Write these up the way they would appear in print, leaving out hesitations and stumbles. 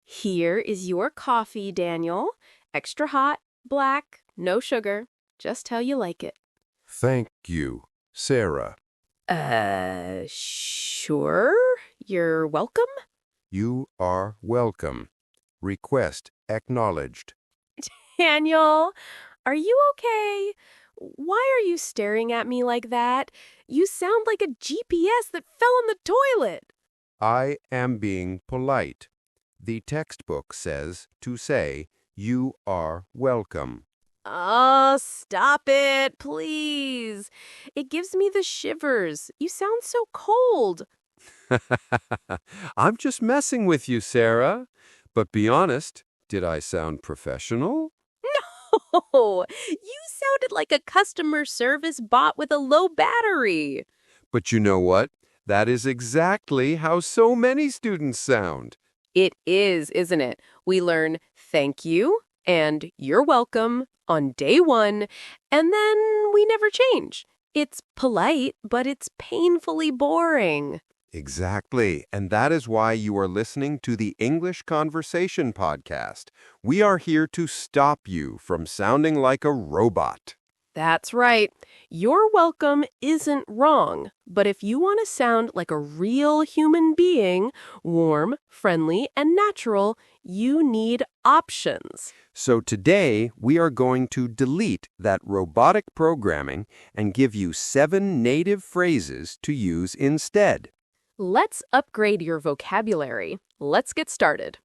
Here is your coffee, Daniel. Extra hot, black, no sugar, just how you like it. Thank you, Sarah. Sure. You're welcome? You are welcome. Request acknowledged. Daniel, are you okay? Why are you staring at me like that? You sound like a GPS that fell in the toilet. I am being polite. The textbook says to say, you are welcome. Oh, stop it, please. It gives me the shivers. You sound so cold. I'm just messing with you, Sarah. But be honest, did I sound professional? Oh, you sounded like a customer service bot with a low battery. But you know what? That is exactly how so many students sound. It is, isn't it? We learn thank you and you're welcome on day one, and then we never change. It's polite, but it's painfully boring. Exactly. And that is why you are listening to the English Conversation Podcast. We are here to stop you from sounding like a robot. That's right. Your welcome isn't wrong, but if you want to sound like a real human being, warm, friendly, and natural, you need options. So today, we are going to delete that robotic programming and give you 7 native phrases to use instead. Let's upgrade your vocabulary. Let's get started.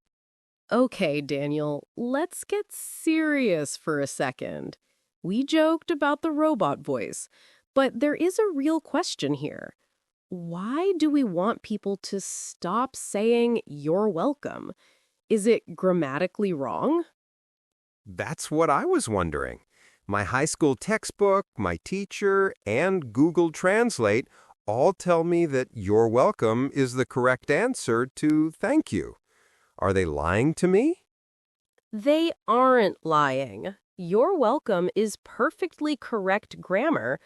Okay, Daniel, let's get serious for a second. We joked about the robot voice, but there is a real question here. Why do we want people to stop saying "you're welcome"? Is it grammatically wrong? That's what I was wondering. My high school textbook, my teacher, and Google Translate all tell me that you're welcome is the correct answer to thank you. Are they lying to me? They aren't lying. "You're welcome" is perfectly correct grammar,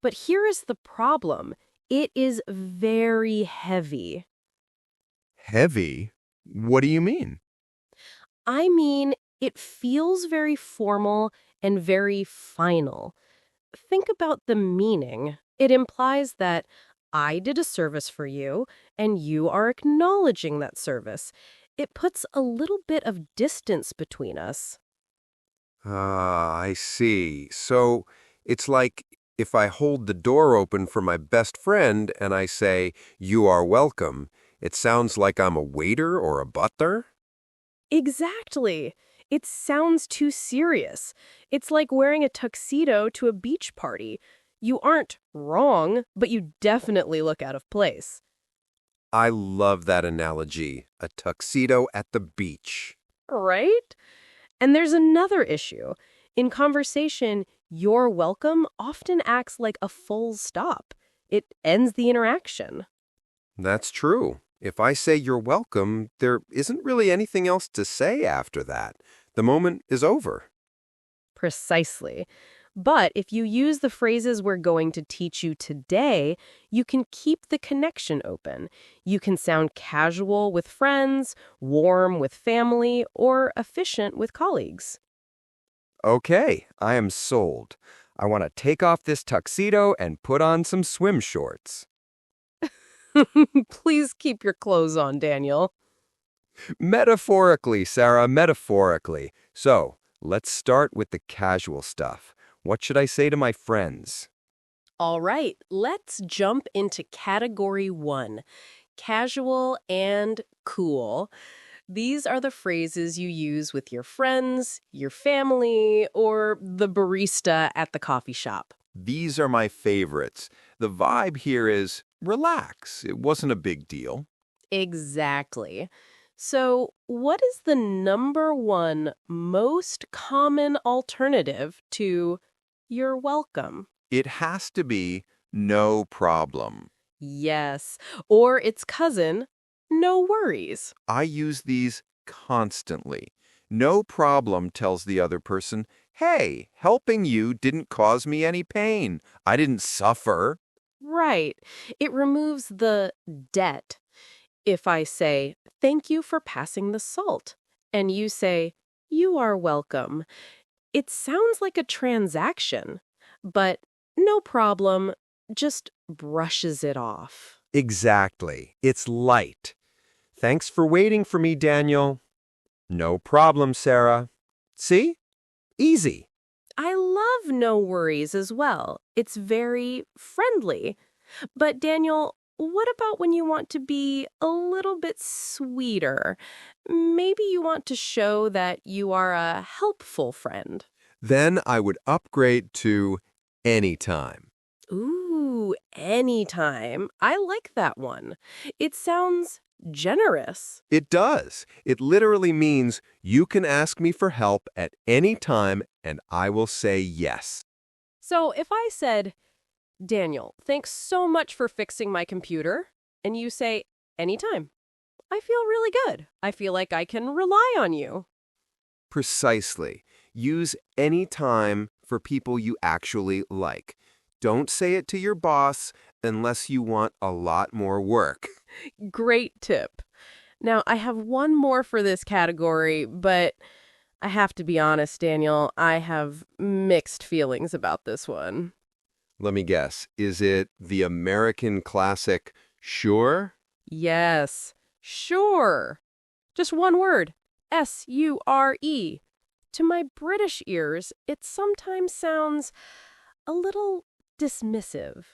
but here is the problem. It is very heavy. Heavy? What do you mean? I mean, it feels very formal and very final. Think about the meaning. It implies that I did a service for you, and you are acknowledging that service. It puts a little bit of distance between us. I see. So it's like if I hold the door open for my best friend and I say, you are welcome, it sounds like I'm a waiter or a butler? Exactly. It sounds too serious. It's like wearing a tuxedo to a beach party. You aren't wrong, but you definitely look out of place. I love that analogy, a tuxedo at the beach. Right? And there's another issue. In conversation, "you're welcome" often acts like a full stop. It ends the interaction. That's true. If I say you're welcome, there isn't really anything else to say after that. The moment is over. Precisely. But if you use the phrases we're going to teach you today, you can keep the connection open. You can sound casual with friends, warm with family, or efficient with colleagues. Okay, I am sold. I want to take off this tuxedo and put on some swim shorts. Please keep your clothes on, Daniel. Metaphorically, Sarah, metaphorically. So, let's start with the casual stuff. What should I say to my friends? All right, let's jump into category 1, casual and cool. These are the phrases you use with your friends, your family, or the barista at the coffee shop. These are my favorites. The vibe here is relax. It wasn't a big deal. Exactly. So, what is the number one most common alternative to "you're welcome"? It has to be no problem. Yes, or its cousin, "no worries." I use these constantly. No problem tells the other person, Hey, helping you didn't cause me any pain. I didn't suffer. Right. It removes the debt. If I say, thank you for passing the salt, and you say, you are welcome, it sounds like a transaction, but no problem, just brushes it off. Exactly. It's light. Thanks for waiting for me, Daniel. No problem, Sarah. See? Easy. I love no worries as well. It's very friendly. But Daniel, what about when you want to be a little bit sweeter? Maybe you want to show that you are a helpful friend. Then I would upgrade to anytime. Ooh, anytime. I like that one. It sounds generous. It does. It literally means you can ask me for help at any time and I will say yes. So if I said, Daniel, thanks so much for fixing my computer, and you say, anytime, I feel really good. I feel like I can rely on you. Precisely. Use any time for people you actually like. Don't say it to your boss unless you want a lot more work. Great tip. Now, I have one more for this category, but I have to be honest, Daniel, I have mixed feelings about this one. Let me guess. Is it the American classic, sure? Yes, sure. Just one word. S-U-R-E. To my British ears, it sometimes sounds a little dismissive,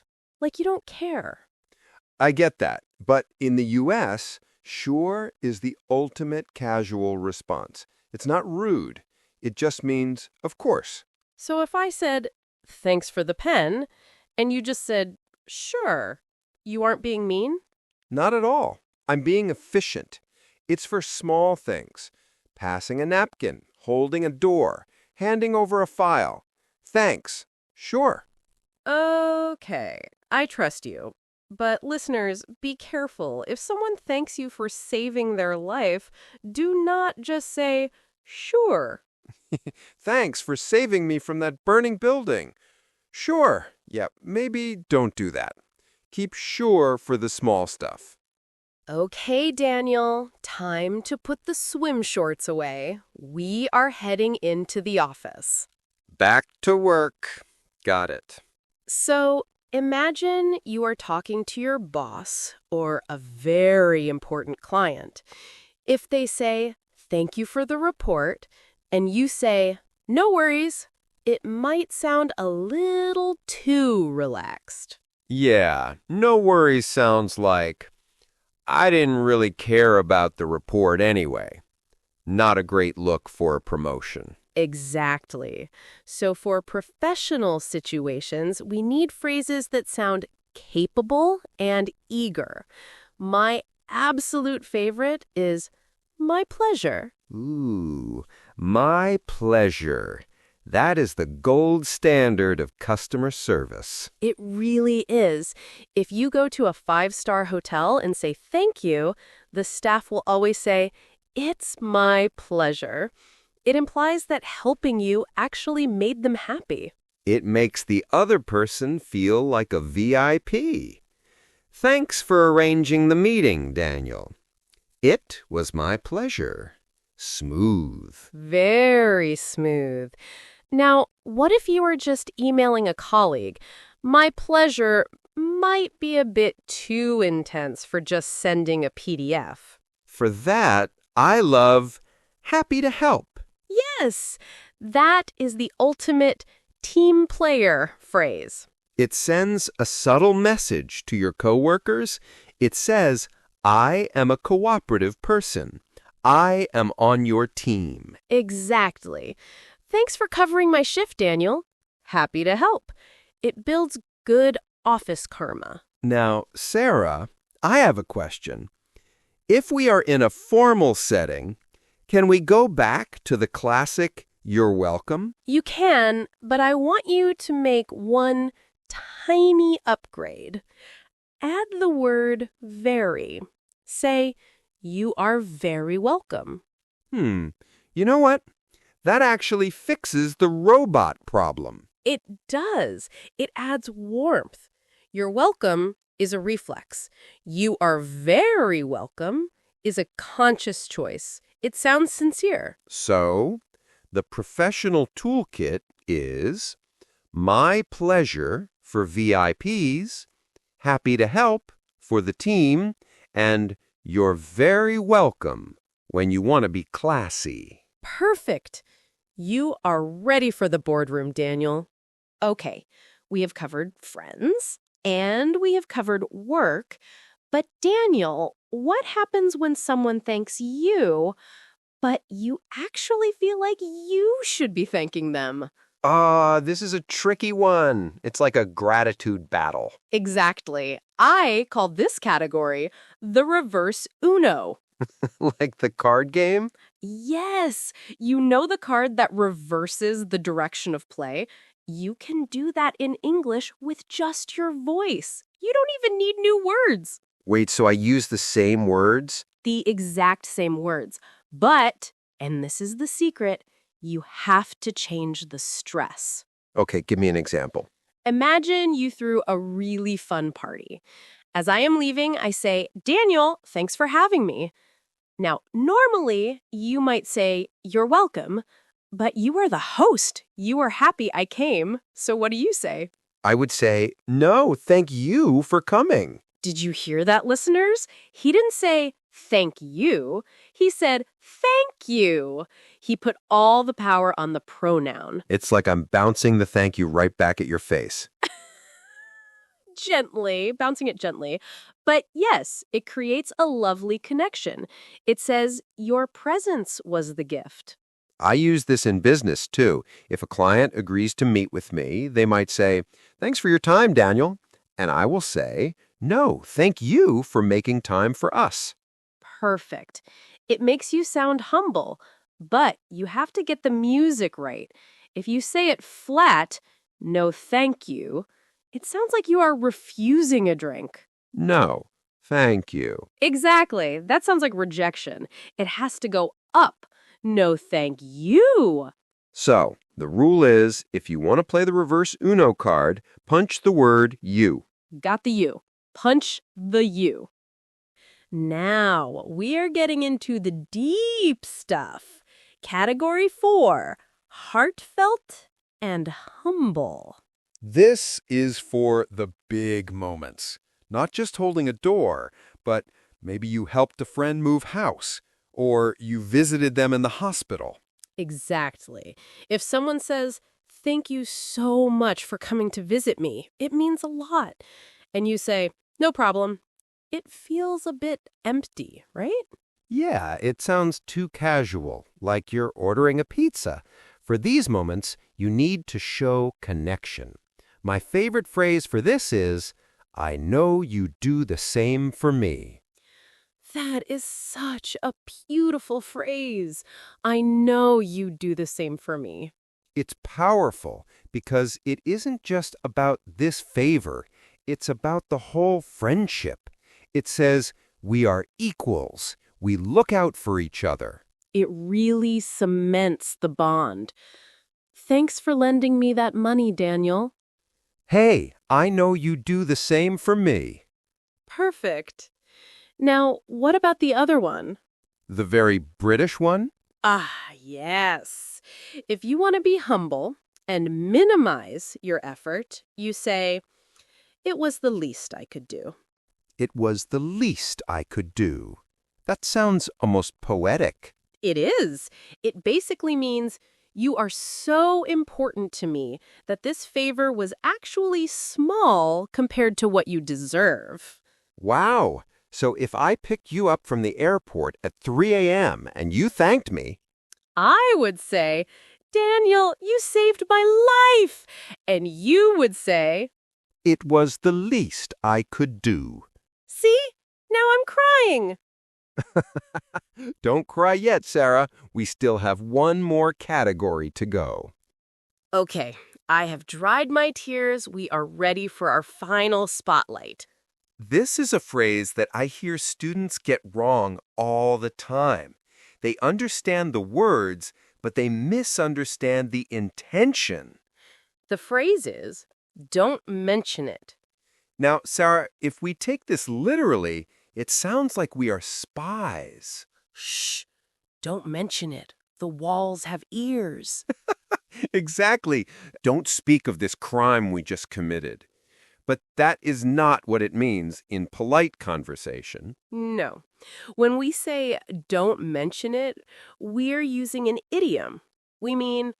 like you don't care. I get that. But in the U.S., sure is the ultimate casual response. It's not rude. It just means, of course. So if I said, thanks for the pen, and you just said, sure, you aren't being mean? Not at all. I'm being efficient. It's for small things. Passing a napkin, holding a door, handing over a file. Thanks. Sure. Okay, I trust you. But listeners, be careful. If someone thanks you for saving their life, do not just say, sure. Thanks for saving me from that burning building. Sure. Yeah, maybe don't do that. Keep sure for the small stuff. Okay, Daniel, time to put the swim shorts away. We are heading into the office. Back to work. Got it. So, imagine you are talking to your boss or a very important client. If they say, thank you for the report, and you say, no worries, it might sound a little too relaxed. Yeah, no worries sounds like, I didn't really care about the report anyway. Not a great look for a promotion. Exactly. So for professional situations, we need phrases that sound capable and eager. My absolute favorite is my pleasure. Ooh, my pleasure. That is the gold standard of customer service. It really is. If you go to a five-star hotel and say thank you, the staff will always say, it's my pleasure. It implies that helping you actually made them happy. It makes the other person feel like a VIP. Thanks for arranging the meeting, Daniel. It was my pleasure. Smooth. Very smooth. Now, what if you were just emailing a colleague? My pleasure might be a bit too intense for just sending a PDF. For that, I love happy to help. Yes, that is the ultimate team player phrase. It sends a subtle message to your coworkers. It says, I am a cooperative person. I am on your team. Exactly. Thanks for covering my shift, Daniel. Happy to help. It builds good office karma. Now, Sarah, I have a question. If we are in a formal setting, can we go back to the classic, you're welcome? You can, but I want you to make one tiny upgrade. Add the word very. Say, you are very welcome. You know what? That actually fixes the robot problem. It does. It adds warmth. You're welcome is a reflex. You are very welcome is a conscious choice. It sounds sincere. So, the professional toolkit is my pleasure for VIPs, happy to help for the team, and you're very welcome when you want to be classy. Perfect. You are ready for the boardroom, Daniel. Okay, we have covered friends and we have covered work. But Daniel, what happens when someone thanks you, but you actually feel like you should be thanking them? This is a tricky one. It's like a gratitude battle. Exactly. I call this category the reverse Uno. Like the card game? Yes, you know the card that reverses the direction of play? You can do that in English with just your voice. You don't even need new words. Wait, so I use the same words? The exact same words. But, and this is the secret, you have to change the stress. Okay, give me an example. Imagine you threw a really fun party. As I am leaving, I say, Daniel, thanks for having me. Now, normally, you might say, you're welcome, but you are the host. You are happy I came. So what do you say? I would say, no, thank you for coming. Did you hear that, listeners? He didn't say, thank you. He said, thank you. He put all the power on the pronoun. It's like I'm bouncing the thank you right back at your face. Gently, bouncing it gently. But yes, it creates a lovely connection. It says, your presence was the gift. I use this in business, too. If a client agrees to meet with me, they might say, thanks for your time, Daniel. And I will say, no, thank you for making time for us. Perfect. It makes you sound humble, but you have to get the music right. If you say it flat, no thank you, it sounds like you are refusing a drink. No, thank you. Exactly. That sounds like rejection. It has to go up. No thank you. So, the rule is, if you want to play the reverse Uno card, punch the word you. Got the you. Punch the you. Now, we are getting into the deep stuff. Category 4, heartfelt and humble. This is for the big moments. Not just holding a door, but maybe you helped a friend move house, or you visited them in the hospital. Exactly. If someone says, thank you so much for coming to visit me, it means a lot. And you say, no problem. It feels a bit empty, right? Yeah, it sounds too casual, like you're ordering a pizza. For these moments, you need to show connection. My favorite phrase for this is, I know you do the same for me. That is such a beautiful phrase. I know you do the same for me. It's powerful because it isn't just about this favor. It's about the whole friendship. It says, we are equals. We look out for each other. It really cements the bond. Thanks for lending me that money, Daniel. Hey, I know you do the same for me. Perfect. Now, what about the other one? The very British one? Ah, yes. If you want to be humble and minimize your effort, you say, it was the least I could do. It was the least I could do. That sounds almost poetic. It is. It basically means you are so important to me that this favor was actually small compared to what you deserve. Wow. So if I picked you up from the airport at 3 a.m. and you thanked me, I would say, Daniel, you saved my life. And you would say, it was the least I could do. see, now I'm crying. Don't cry yet, Sarah. We still have one more category to go. Okay, I have dried my tears. We are ready for our final spotlight. This is a phrase that I hear students get wrong all the time. They understand the words, but they misunderstand the intention. The phrase is, don't mention it. Now, Sarah, if we take this literally, it sounds like we are spies. Shh, don't mention it. The walls have ears. Exactly. Don't speak of this crime we just committed. But that is not what it means in polite conversation. No. When we say don't mention it, we're using an idiom. We mean,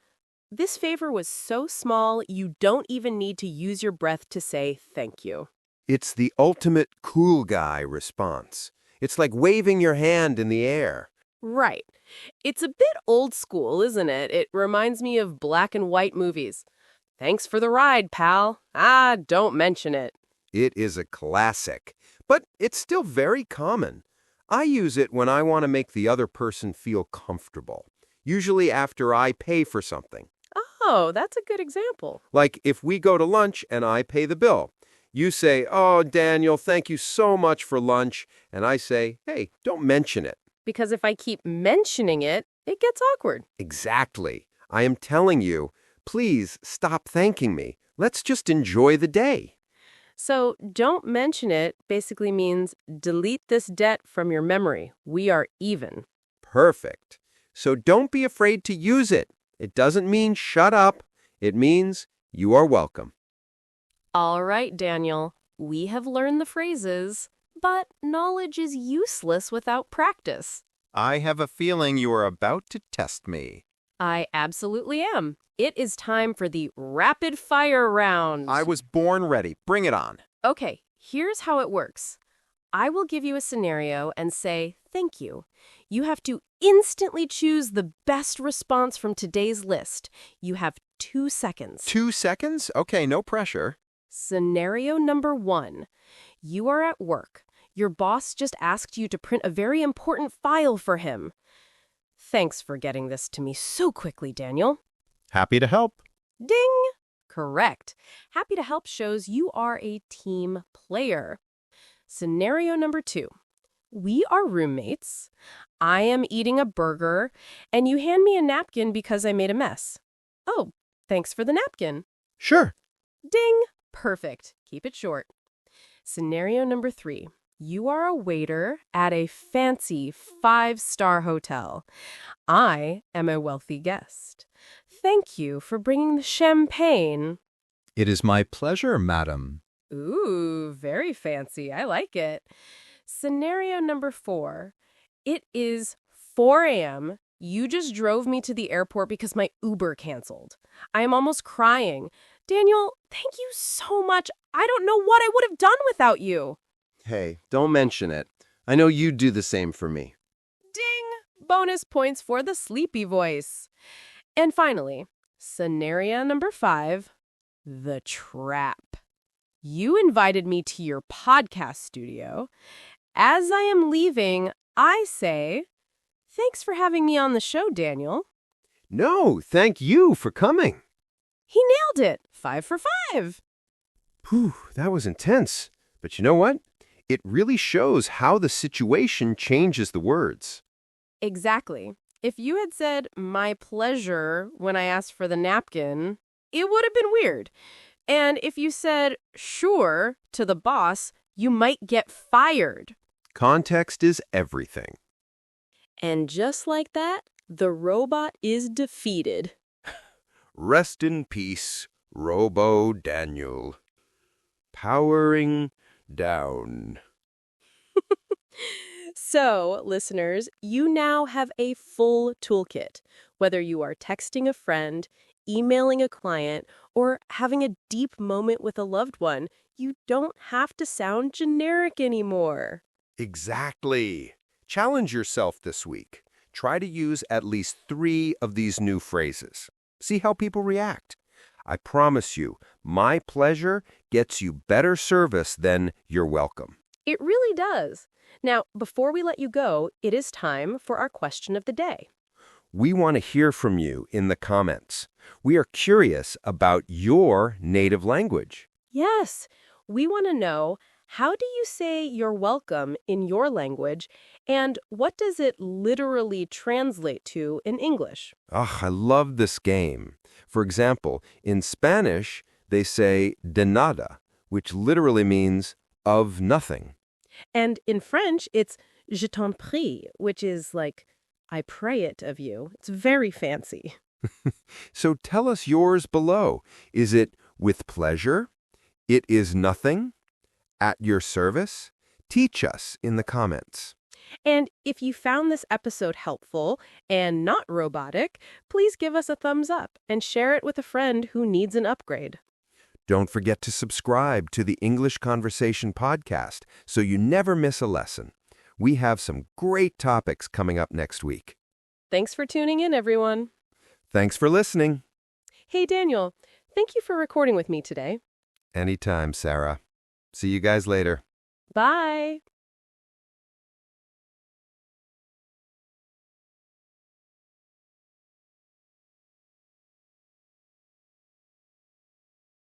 this favor was so small you don't even need to use your breath to say thank you. It's the ultimate cool guy response. It's like waving your hand in the air. Right. It's a bit old school, isn't it? It reminds me of black and white movies. Thanks for the ride, pal. Ah, don't mention it. It is a classic, but it's still very common. I use it when I want to make the other person feel comfortable, usually after I pay for something. Oh, that's a good example. Like if we go to lunch and I pay the bill. You say, "Oh, Daniel, thank you so much for lunch." And I say, "Hey, don't mention it." Because if I keep mentioning it, it gets awkward. Exactly. I am telling you, please stop thanking me. Let's just enjoy the day. So don't mention it basically means delete this debt from your memory. We are even. Perfect. So don't be afraid to use it. It doesn't mean shut up. It means you are welcome. All right, Daniel, we have learned the phrases, but knowledge is useless without practice. I have a feeling you are about to test me. I absolutely am. It is time for the rapid fire round. I was born ready. Bring it on. Okay, here's how it works. I will give you a scenario and say, thank you. You have to instantly choose the best response from today's list. You have 2 seconds. 2 seconds? Okay, no pressure. Scenario number 1. You are at work. Your boss just asked you to print a very important file for him. Thanks for getting this to me so quickly, Daniel. Happy to help. Ding! Correct. Happy to help shows you are a team player. Scenario number 2. We are roommates. I am eating a burger, and you hand me a napkin because I made a mess. Oh, thanks for the napkin. Sure. Ding! Perfect. Keep it short. Scenario number 3. You are a waiter at a fancy 5-star hotel. I am a wealthy guest. Thank you for bringing the champagne. It is my pleasure, madam. Ooh, very fancy. I like it. Scenario number 4. It is 4 a.m. You just drove me to the airport because my Uber canceled. I am almost crying. Daniel, thank you so much. I don't know what I would have done without you. Hey, don't mention it. I know you'd do the same for me. Ding! Bonus points for the sleepy voice. And finally, scenario number 5, the trap. You invited me to your podcast studio. As I am leaving, I say, thanks for having me on the show, Daniel. No, thank you for coming. He nailed it. 5 for 5. Whew, that was intense. But you know what? It really shows how the situation changes the words. Exactly. If you had said, my pleasure, when I asked for the napkin, it would have been weird. And if you said, sure, to the boss, you might get fired. Context is everything. And just like that, the robot is defeated. Rest in peace, Robo Daniel. Powering down. So, listeners, you now have a full toolkit. Whether you are texting a friend, emailing a client, or having a deep moment with a loved one, you don't have to sound generic anymore. Exactly. Challenge yourself this week. Try to use at least 3 of these new phrases. See how people react. I promise you, my pleasure gets you better service than you're welcome. It really does. Now, before we let you go, it is time for our question of the day. We want to hear from you in the comments. We are curious about your native language. Yes, we want to know, How do you say you're welcome in your language, and what does it literally translate to in English? Ah, I love this game. For example, in Spanish, they say de nada, which literally means of nothing. And in French, it's je t'en prie, which is like, I pray it of you. It's very fancy. So tell us yours below. Is it with pleasure? It is nothing? At your service? Teach us in the comments. And if you found this episode helpful and not robotic, please give us a thumbs up and share it with a friend who needs an upgrade. Don't forget to subscribe to the English Conversation podcast so you never miss a lesson. We have some great topics coming up next week. Thanks for tuning in, everyone. Thanks for listening. Hey, Daniel, thank you for recording with me today. Anytime, Sarah. See you guys later. Bye.